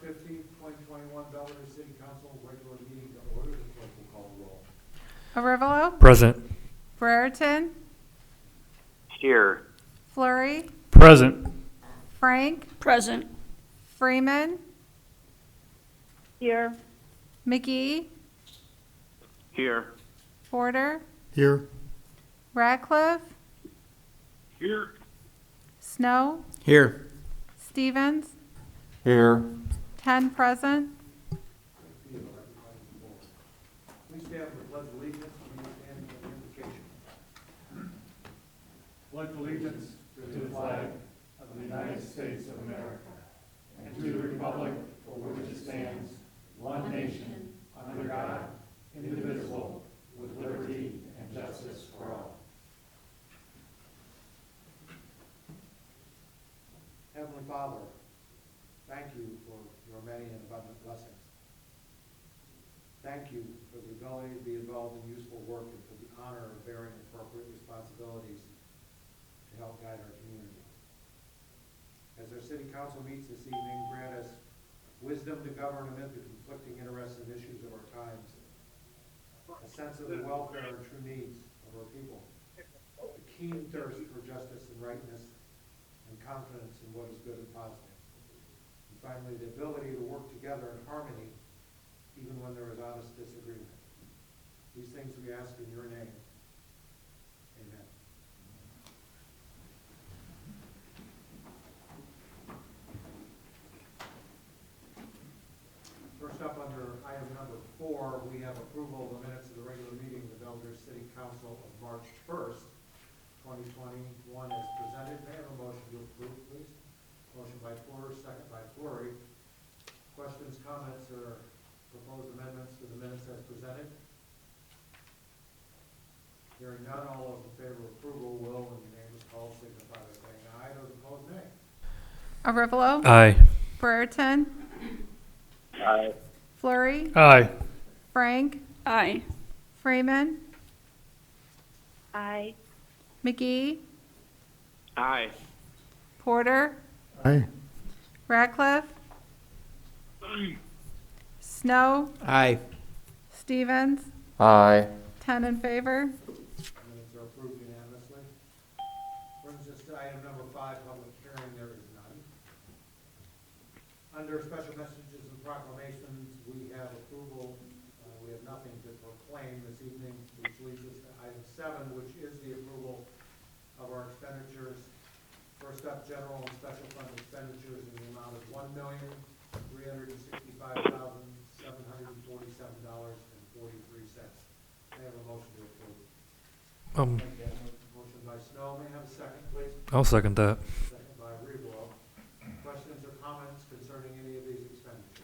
15th, 2021 Belvidere City Council regular meeting to order. The clerk will call the roll. Arivalo, Present. Brereton, Here. Flurry, Present. Frank, Present. Freeman, Here. McGee, Here. Porter, Here. Ratcliffe, Here. Snow, Here. Stevens, Here. 10 present. Please stand for the pledge of allegiance and the standing of the invocation. Pledge allegiance To the flag of the United States of America and to the republic for which it stands, one nation, under God, indivisible, with liberty and justice for all. Heavenly Father, thank you for your many and abundant blessings. Thank you for the ability to be involved in useful work and for the honor of bearing appropriate responsibilities to help guide our community. As our city council meets this evening, grant us wisdom to govern amid the conflicting interests and issues of our times, a sense of the welfare and true needs of our people, a keen thirst for justice and rightness, and confidence in what is good and positive. And finally, the ability to work together in harmony even when there is honest disagreement. These things we ask in your name. Amen. First up, under item number 4, we have approval of the minutes of the regular meeting of the Belvidere City Council of March 1st, 2021 as presented. May I have a motion to approve, please? Motion by Porter, second by Fleury. Questions, comments, or proposed amendments to the minutes as presented? Hearing none, all those in favor of approval will, when your name is called, signify by saying aye. Those opposed, nay. Arivalo, Aye. Brereton, Aye. Flurry, Aye. Frank, Aye. Freeman, Aye. McGee, Aye. Porter, Aye. Ratcliffe, Snow, Aye. Stevens, Aye. 10 in favor. Minutes are approved unanimously. Brings us to item number 5, public hearing. There is none. Under special messages and proclamations, we have approval. We have nothing to proclaim this evening, which leads us to item 7, which is the approval of our expenditures. First up, general and special fund expenditures in the amount of $1,365,747.43. May I have a motion to approve? Motion by Snow. May I have a second, please? I'll second that. Second by Rebo. Questions or comments concerning any of these expenditures?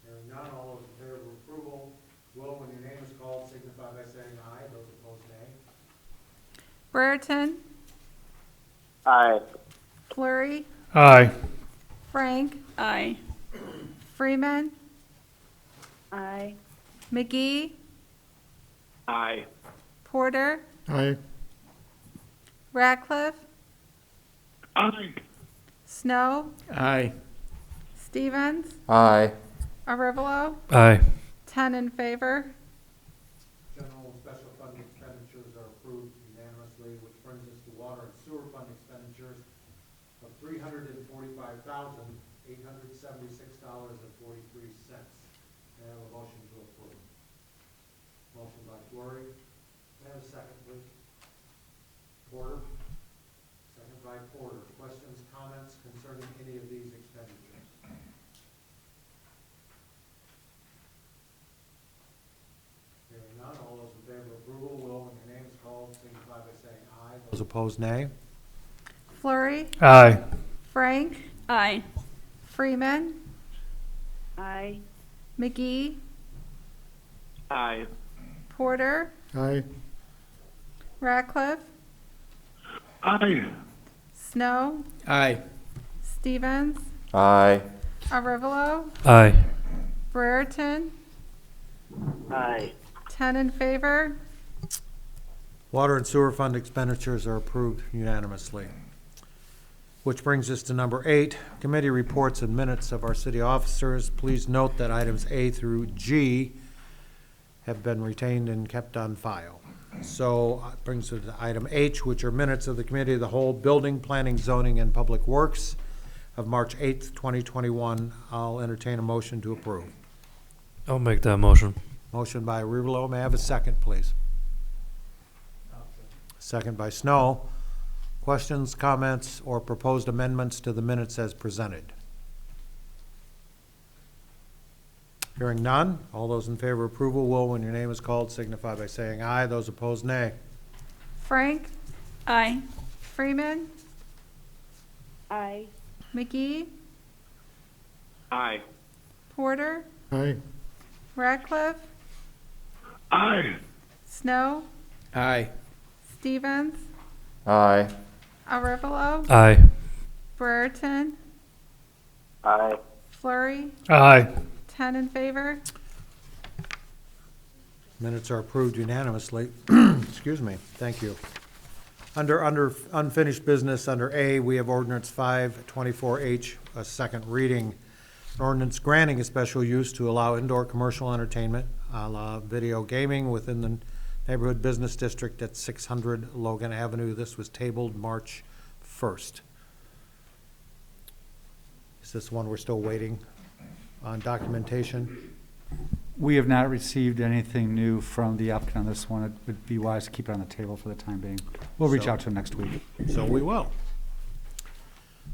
Hearing none, all those in favor of approval will, when your name is called, signify by saying aye. Those opposed, nay. Brereton, Aye. Flurry, Aye. Frank, Aye. Freeman, Aye. McGee, Aye. Porter, Aye. Ratcliffe, Aye. Snow, Aye. Stevens, Aye. Arivalo, Aye. 10 in favor. General and special fund expenditures are approved unanimously, which brings us to water and sewer fund expenditures of $345,876.43. May I have a motion to approve? Motion by Fleury. May I have a second, please? Porter. Second by Porter. Questions, comments concerning any of these expenditures? Hearing none, all those in favor of approval will, when your name is called, signify by saying aye. Those opposed, nay. Flurry, Aye. Frank, Aye. Freeman, Aye. McGee, Aye. Porter, Aye. Ratcliffe, Aye. Snow, Aye. Stevens, Aye. Arivalo, Aye. Brereton, Aye. 10 in favor. Water and sewer fund expenditures are approved unanimously. which brings us to number 8, committee reports and minutes of our city officers. Please note that items A through G have been retained and kept on file. So it brings us to item H, which are minutes of the Committee of the Whole, Building, Planning, Zoning, and Public Works of March 8th, 2021. I'll entertain a motion to approve. I'll make that motion. Motion by Rivolo. May I have a second, please? Second by Snow. Questions, comments, or proposed amendments to the minutes as presented? Hearing none, all those in favor of approval will, when your name is called, signify by saying aye. Those opposed, nay. Frank, Aye. Freeman, Aye. McGee, Aye. Porter, Aye. Ratcliffe, Aye. Snow, Aye. Stevens, Aye. Arivalo, Aye. Brereton, Aye. Flurry, Aye. 10 in favor. Minutes are approved unanimously. Excuse me. Thank you. Under unfinished business, under A, we have ordinance 524H, a second reading. An ordinance granting a special use to allow indoor commercial entertainment, a la video gaming within the neighborhood business district at 600 Logan Avenue. This was tabled March 1st. Is this one we're still waiting on documentation? We have not received anything new from the applicant on this one. It would be wise to keep it on the table for the time being. We'll reach So- out to him next week. So we will.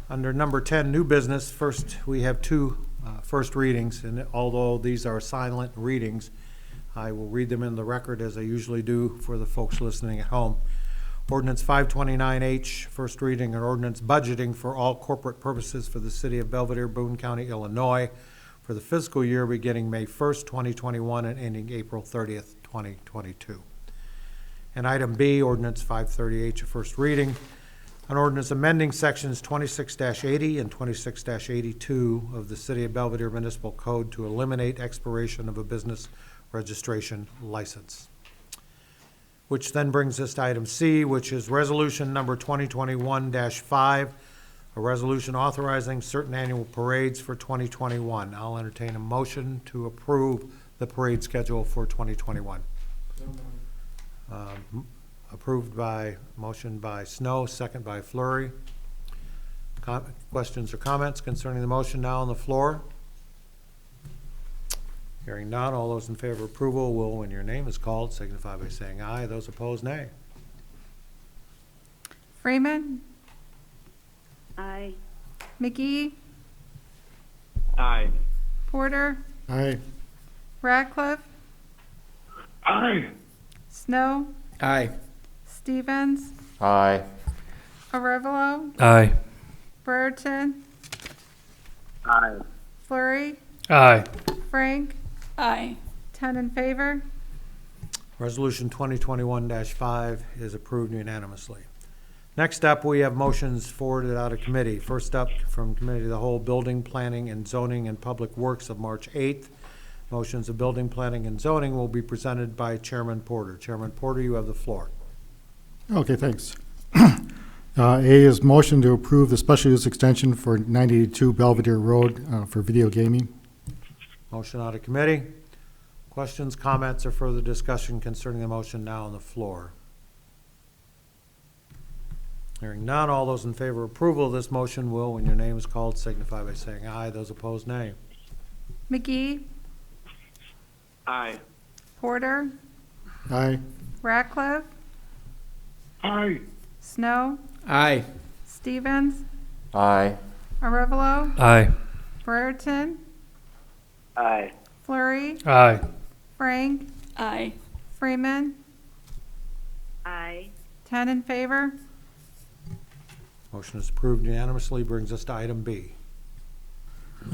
Under number 10, new business, first, we have two first readings, and although these are silent readings, I will read them in the record as I usually do for the folks listening at home. Ordinance 529H, first reading, an ordinance budgeting for all corporate purposes for the city of Belvedere, Boone County, Illinois, for the fiscal year beginning May 1st, 2021, and ending April 30th, 2022. And item B, ordinance 530H, a first reading, an ordinance amending sections 26-80 and 26-82 of the City of Belvedere Municipal Code to eliminate expiration of a business registration license. Which then brings us to item C, which is resolution number 2021-5, a resolution authorizing certain annual parades for 2021. I'll entertain a motion to approve the parade schedule for 2021. Approved by, motion by Snow, second by Flurry. Questions or comments concerning the motion now on the floor? Hearing none, all those in favor of approval will, when your name is called, signify by saying aye. Those opposed, nay. Freeman, Aye. McGee, Aye. Porter, Aye. Ratcliffe, Aye. Snow, Aye. Stevens, Aye. Arivalo, Aye. Brereton, Aye. Flurry, Aye. Frank, Aye. 10 in favor. Resolution 2021-5 is approved unanimously. Next up, we have motions forwarded out of committee. First up, from Committee of the Whole, Building, Planning, and Zoning and Public Works of March 8th. Motions of Building, Planning, and Zoning will be presented by Chairman Porter. Chairman Porter, you have the floor. Okay, thanks. A is motion to approve the special use extension for 982 Belvedere Road for video gaming. Motion out of committee. Questions, comments, or further discussion concerning the motion now on the floor? Hearing none, all those in favor of approval of this motion will, when your name is called, signify by saying aye. Those opposed, nay. McGee, Aye. Porter, Aye. Ratcliffe, Aye. Snow, Aye. Stevens, Aye. Arivalo, Aye. Brereton, Aye. Flurry, Aye. Frank, Aye. Freeman, Aye. 10 in favor. Motion is approved unanimously. Brings us to item B.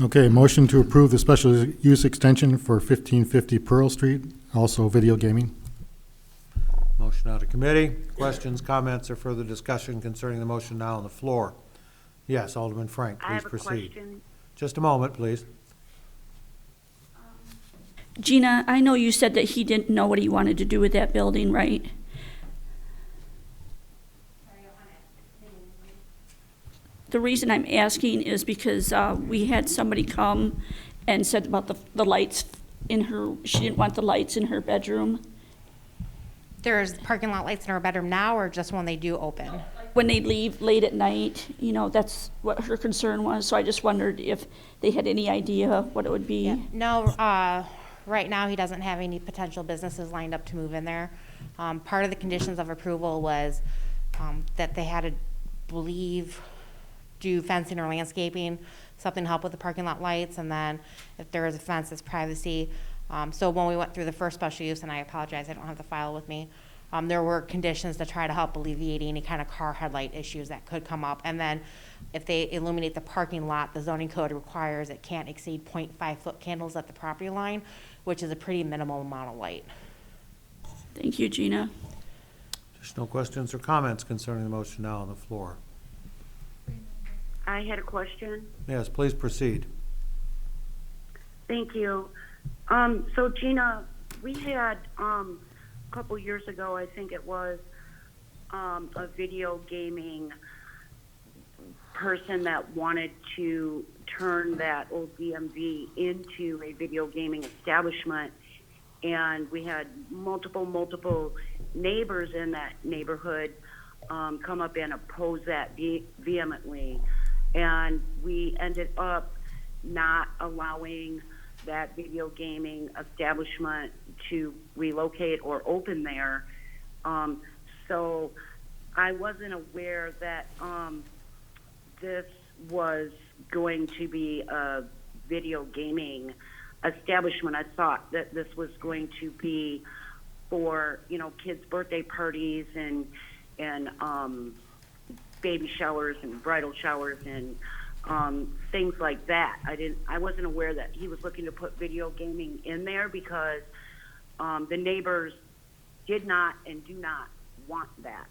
Okay, motion to approve the special use extension for 1550 Pearl Street, also video gaming. Motion out of committee. Questions, comments, or further discussion concerning the motion now on the floor? Yes, Alderman Frank, I please have a proceed. question. Just a moment, please. Gina, I know you said that he didn't know what he wanted to do with that building, right? The reason I'm asking is because we had somebody come and said about the lights in her, she didn't want the lights in her bedroom. There's parking lot lights in her bedroom now, or just when they do open? When they leave late at night, you know, that's what her concern was. So I just wondered if they had any idea what it would be. Yeah. No, right now he doesn't have any potential businesses lined up to move in there. Part of the conditions of approval was that they had to do fencing or landscaping, something to help with the parking lot lights, and then if there is a fence, it's privacy. So when we went through the first special use, and I apologize, I don't have the file with me, there were conditions to try to help alleviate any kind of car headlight issues that could come up. And then if they illuminate the parking lot, the zoning code requires it can't exceed 0.5 foot candles at the property line, which is a pretty minimal amount of light. Thank you, Gina. Additional questions or comments concerning the motion now on the floor? I had a question. Yes, please proceed. Thank you. So Gina, we had, a couple years ago, I think it was, a video gaming person that wanted to turn that old DMV into a video gaming establishment. And we had multiple neighbors in that neighborhood come up and oppose that vehemently. And we ended up not allowing that video gaming establishment to relocate or open there. So I wasn't aware that this was going to be a video gaming establishment. I thought that this was going to be for, you know, kids' birthday parties and baby showers and bridal showers and things like that. I wasn't aware that he was looking to put video gaming in there because the neighbors did not and do not want that.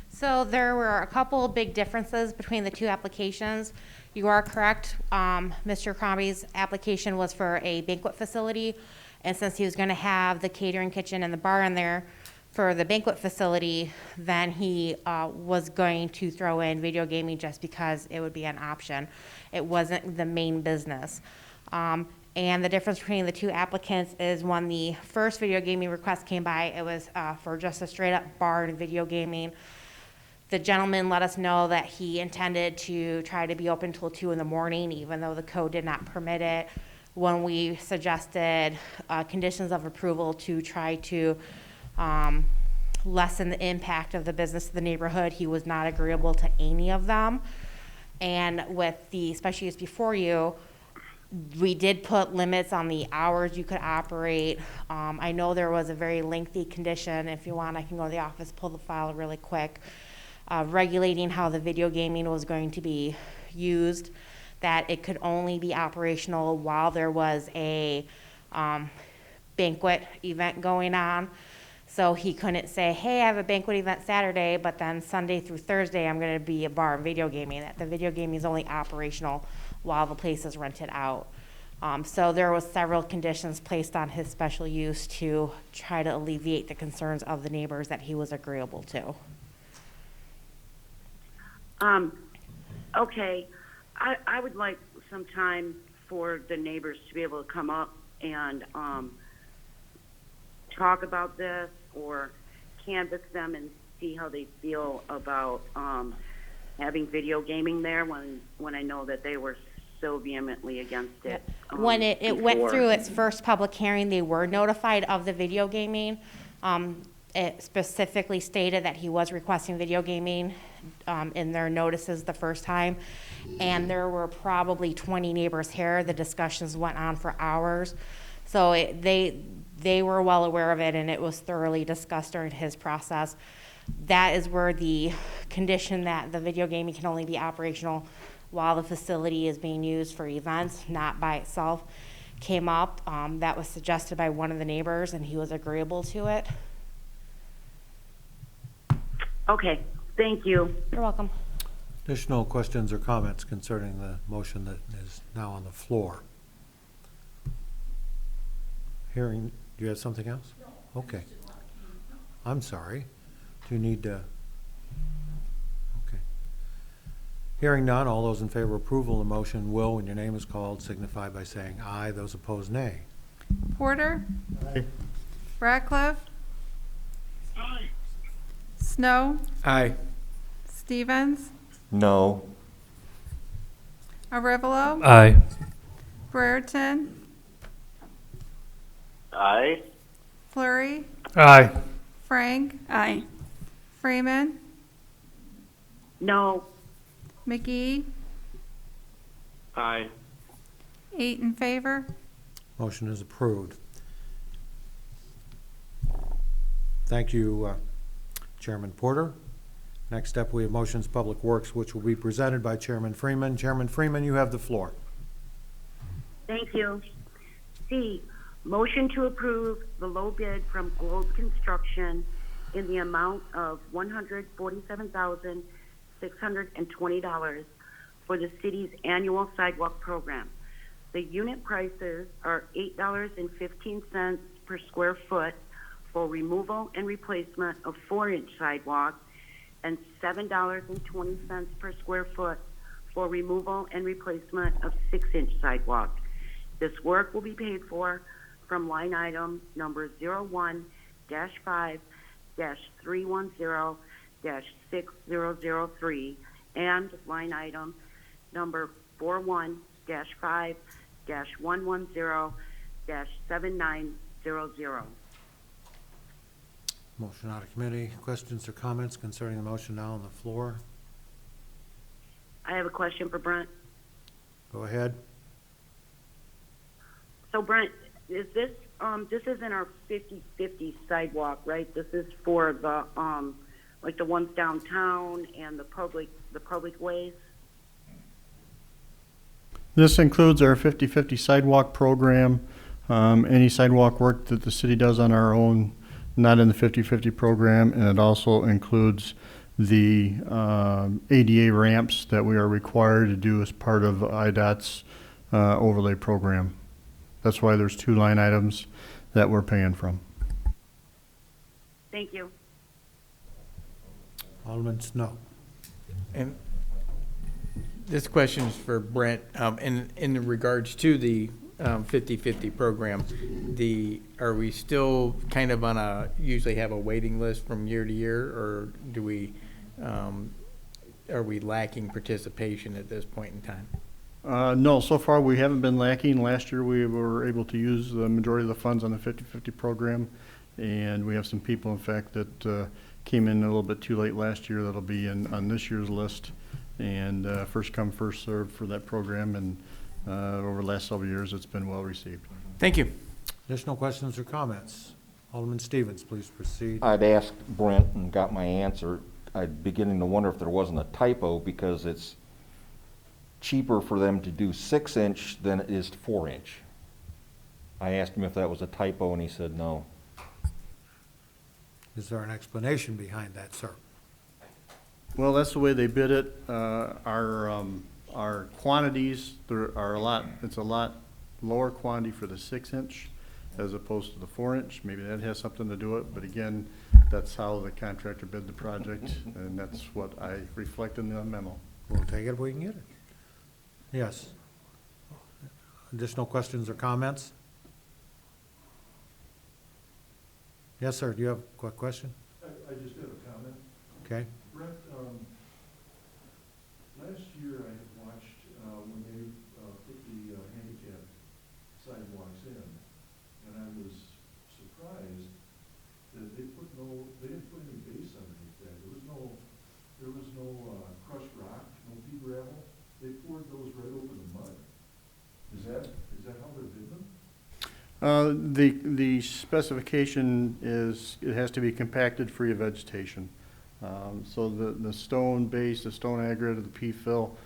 So there were a couple of big differences between the two applications. You are correct. Mr. Crombie's application was for a banquet facility, and since he was going to have the catering kitchen and the bar in there for the banquet facility, then he was going to throw in video gaming just because it would be an option. It wasn't the main business. And the difference between the two applicants is when the first video gaming request came by, it was for just a straight up bar and video gaming. The gentleman let us know that he intended to try to be open till 2 in the morning, even though the code did not permit it. When we suggested conditions of approval to try to lessen the impact of the business to the neighborhood, he was not agreeable to any of them. And with the special use before you, we did put limits on the hours you could operate. I know there was a very lengthy condition. If you want, I can go to the office, pull the file really quick. Regulating how the video gaming was going to be used, that it could only be operational while there was a banquet event going on. So he couldn't say, hey, I have a banquet event Saturday, but then Sunday through Thursday I'm going to be a bar and video gaming. That the video gaming is only operational while the place is rented out. So there was several conditions placed on his special use to try to alleviate the concerns of the neighbors that he was agreeable to. Okay, I would like some time for the neighbors to be able to come up and talk about this or canvass them and see how they feel about having video gaming there when I know that they were so vehemently against it. When it went through its first public hearing, they were notified of the video gaming. It specifically stated that he was requesting video gaming in their notices the first time. And there were probably 20 neighbors here. The discussions went on for hours. So they were well aware of it, and it was thoroughly discussed during his process. That is where the condition that the video gaming can only be operational while the facility is being used for events, not by itself, came up. That was suggested by one of the neighbors, and he was agreeable to it. Okay, thank you. You're welcome. Additional questions or comments concerning the motion that is now on the floor? Hearing, do you have something else? No. Okay. I'm sorry. Do you need to? Okay. Hearing none, all those in favor of approval of the motion will, when your name is called, signify by saying aye. Those opposed, nay. Porter, Aye. Ratcliffe, Snow, Aye. Stevens, No. Arivalo, Aye. Brereton, Aye. Flurry, Aye. Frank, Aye. Freeman, No. McGee, Aye. 8 in favor. Motion is approved. Thank you, Chairman Porter. Next up, we have motions Public Works, which will be presented by Chairman Freeman. Chairman Freeman, you have the floor. Thank you. C, motion to approve the low bid from Globe Construction in the amount of $147,620 for the city's annual sidewalk program. The unit prices are $8.15 per square foot for removal and replacement of 4-inch sidewalk and $7.20 per square foot for removal and replacement of 6-inch sidewalk. This work will be paid for from line item number 01-5-310-6003 and line item number 41-5-110-7900. Motion out of committee. Questions or comments concerning the motion now on the floor? I have a question for Brent. Go ahead. So Brent, is this isn't our 50/50 sidewalk, right? This is for the, like the ones downtown and the public ways? This includes our 50/50 sidewalk program, any sidewalk work that the city does on our own, not in the 50/50 program, and it also includes the ADA ramps that we are required to do as part of IDOT's overlay program. That's why there's 2 line items that we're paying from. Thank you. Alderman Snow. And this question is for Brent. In regards to the 50/50 program, are we still kind of on usually have a waiting list from year to year, or do we, are we lacking participation at this point in time? No, so far we haven't been lacking. Last year we were able to use the majority of the funds on the 50/50 program, and we have some people, in fact, that came in a little bit too late last year that'll be on this year's list, and first come, first served for that program, and over the last several years it's been well received. Thank you. Additional questions or comments? Alderman Stevens, please proceed. I'd asked Brent and got my answer. I'm beginning to wonder if there wasn't a typo, because it's cheaper for them to do 6-inch than it is 4-inch. I asked him if that was a typo, and he said no. Is there an explanation behind that, sir? Well, that's the way they bid it. Our quantities, it's a lot lower quantity for the 6-inch as opposed to the 4-inch. Maybe that has something to do with it, but again, that's how the contractor bid the project, and that's what I reflect in the memo. We'll take it if we can get it. Yes. Additional questions or comments? Yes, sir. Do you have a question? I just have a comment. Okay. Brent, last year I had watched when they put the handicap sidewalks in, and I was surprised that they didn't put any base underneath that. There was no crushed rock, no pea gravel. They poured those right over the mud. Is that how they're bidding them? The specification is it has to be compacted, free of vegetation. So the stone base, the stone aggregate, the pea fill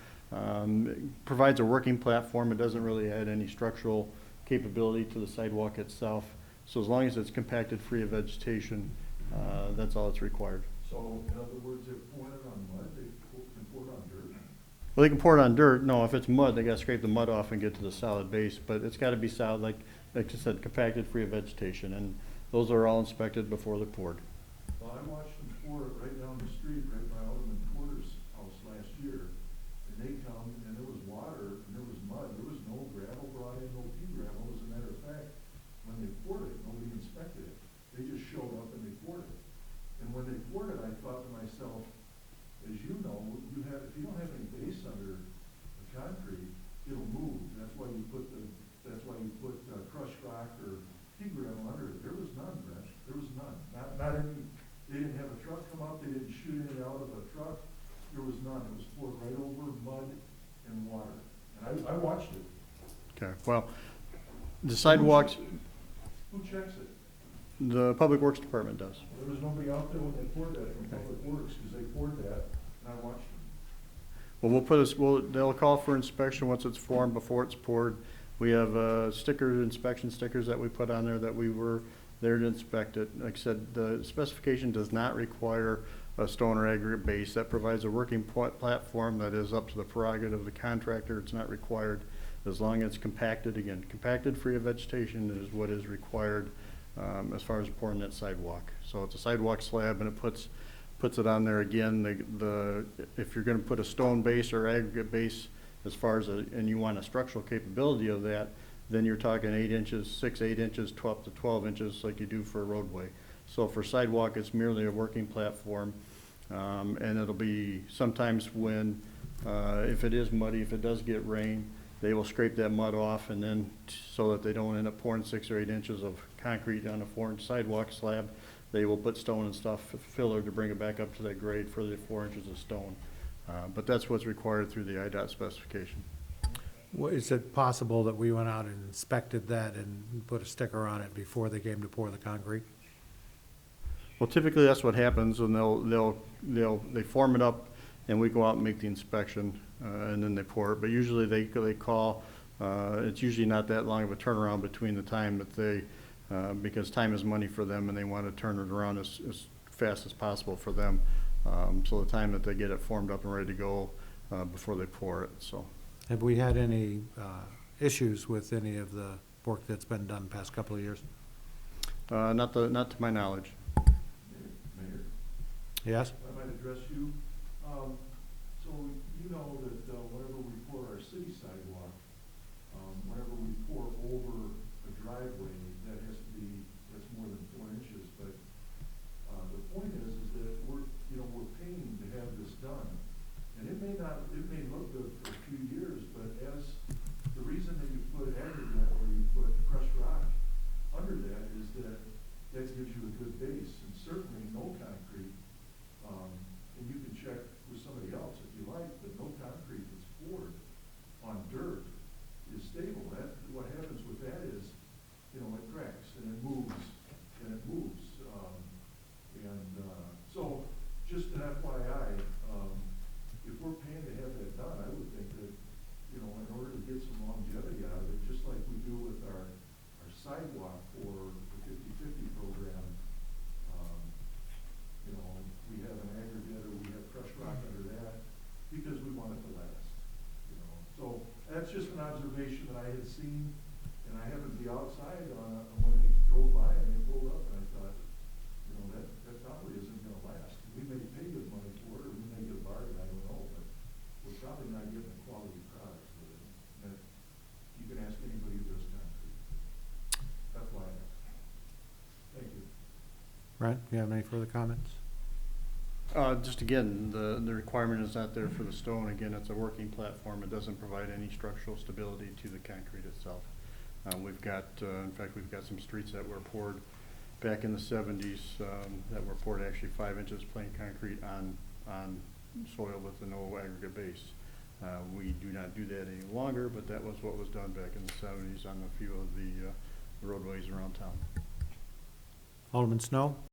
provides a working platform. It doesn't really add any structural capability to the sidewalk itself. So as long as it's compacted, free of vegetation, that's all that's required. So in other words, they're pouring it on mud, they can pour it on dirt? Well, they can pour it on dirt. No, if it's mud, they got to scrape the mud off and get to the solid base. But it's got to be solid, like I said, compacted, free of vegetation, and those are all inspected before they're poured. Well, I watched them pour it right down the street, right by Alderman Porter's house last year, itself, as you know, if you don't have any base under the concrete, it'll move. That's why you put crushed rock or pea gravel under it. There was none, Brent. There was none. Not any, they didn't have a truck come out, they didn't shoot any out of a truck. There was none. It was poured right over mud and water. And I watched it. Okay, well, the sidewalks, Who checks it? the Public Works Department does. There was nobody out there when they poured that from Public Works, because they poured that, and I watched them. Well, they'll call for inspection once it's formed, before it's poured. We have inspection stickers that we put on there that we were there to inspect it. Like I said, the specification does not require a stone or aggregate base. That provides a working platform that is up to the prerogative of the contractor. It's not required as long as it's compacted. Again, compacted, free of vegetation is what is required as far as pouring that sidewalk. So it's a sidewalk slab, and it puts it on there again. If you're going to put a stone base or aggregate base, as far as and you want a structural capability of that, then you're talking 8 inches, 6-8 inches, 12 to 12 inches, like you do for a roadway. So for sidewalk, it's merely a working platform, and it'll be sometimes when, if it is muddy, if it does get rain, they will scrape that mud off, and then so that they don't end up pouring 6 or 8 inches of concrete on a 4-inch sidewalk slab, they will put stone and stuff, filler, to bring it back up to that grade for the 4 inches of stone. But that's what's required through the IDOT specification. Well, is it possible that we went out and inspected that and put a sticker on it before they came to pour the concrete? Well, typically that's what happens, and they form it up, and we go out and make the inspection, and then they pour it. But usually they call. It's usually not that long of a turnaround between the time that they, because time is money for them, and they want to turn it around as fast as possible for them. So the time that they get it formed up and ready to go before they pour it. So, Have we had any issues with any of the work that's been done the past couple of years? not to my knowledge. Mayor, Yes? I might address you. So you know that whenever we pour our city sidewalk, whenever we pour over a driveway, that's more than 4 inches. But the point is that we're paying to have this done. And it may look good for a few years, but as the reason that you put aggregate or you put crushed rock under that is that gives you a good base, and certainly no concrete. And you can check with somebody else if you like, but no concrete that's poured on dirt is stable. What happens with that is, it cracks and it moves. So just an FYI, if we're paying to have that done, I would think that, in order to get some longevity out of it, just like we do with our sidewalk for the 50/50 program, we have an aggregate or we have crushed rock under that because we want it to last. So that's just an observation that I had seen, and I happened to be outside when they drove by and they pulled up, and I thought, that probably isn't going to last. We may pay good money for it, or we may get a bargain, I don't know, but we're probably not getting a quality product with it. And you can ask anybody who does concrete. That's why. Thank you. Brent, you have any further comments? Just again, the requirement is not there for the stone. Again, it's a working platform. It doesn't provide any structural stability to the concrete itself. We've got, in fact, we've got some streets that were poured back in the 70s that were poured actually 5 inches plain concrete on soil with no aggregate base. We do not do that any longer, but that was what was done back in the 70s on a few of the roadways around town. Alderman Snow?